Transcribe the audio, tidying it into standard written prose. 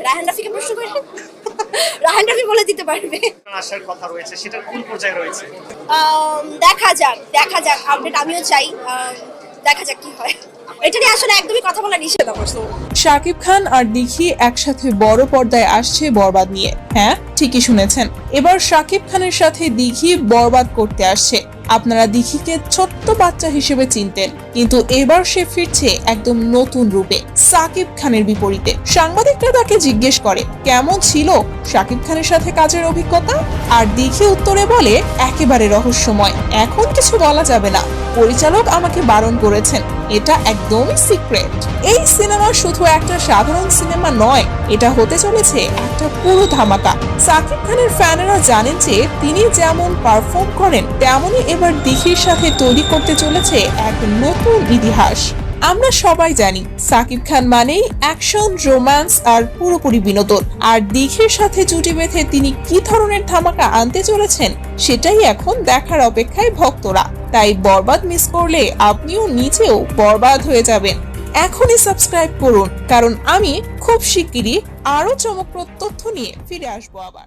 রায়হান রাফিকে প্রশ্ন করে রায়হান রাফি বলে দিতে পারবে। আসার কথা রয়েছে, সেটা কোন পর্যায়ে রয়েছে? দেখা যাক আপডেট আমিও চাই, দেখা যাক কি হয়। এটা নিয়ে আসলে একদমই কথা বলা নিষেধ অবশ্য। শাকিব খান আর দিঘি একসাথে বড় পর্দায় আসছে বরবাদ নিয়ে। হ্যাঁ, ঠিকই শুনেছেন, এবার শাকিব খানের সাথে দিঘি বরবাদ করতে আসছে। আপনারা দিঘিকে ছোট্ট বাচ্চা হিসেবে চিনতেন, কিন্তু এবার সে ফিরছে একদম নতুন রূপে, শাকিব খানের বিপরীতে। সাংবাদিকরা তাকে জিজ্ঞেস করে কেমন ছিল শাকিব খানের সাথে কাজের অভিজ্ঞতা, আর দিঘি উত্তরে বলে একেবারে রহস্যময়, এখন কিছু বলা যাবে না, পরিচালক আমাকে বারণ করেছেন, এটা একদমই সিক্রেট। এই সিনেমা শুধু একটা সাধারণ সিনেমা নয়, এটা হতে চলেছে একটা পুরো ধামাকা। শাকিব খানের ফ্যানেরা জানেন যে তিনি যেমন পারফর্ম করেন, তেমনই এবার দিঘির সাথে তৈরি করতে চলেছে এক নতুন ইতিহাস। আমরা সবাই জানি শাকিব খান মানেই অ্যাকশন, রোম্যান্স আর পুরোপুরি বিনোদন, আর দিঘির সাথে জুটি বেঁধে তিনি কি ধরনের ধামাকা আনতে চলেছেন সেটাই এখন দেখার অপেক্ষায় ভক্তরা। তাই বরবাদ মিস করলে আপনিও নিজেও বরবাদ হয়ে যাবেন। এখনই সাবস্ক্রাইব করুন, কারণ আমি খুব শিগগিরই আরো চমকপ্রদ তথ্য নিয়ে ফিরে আসবো আবার।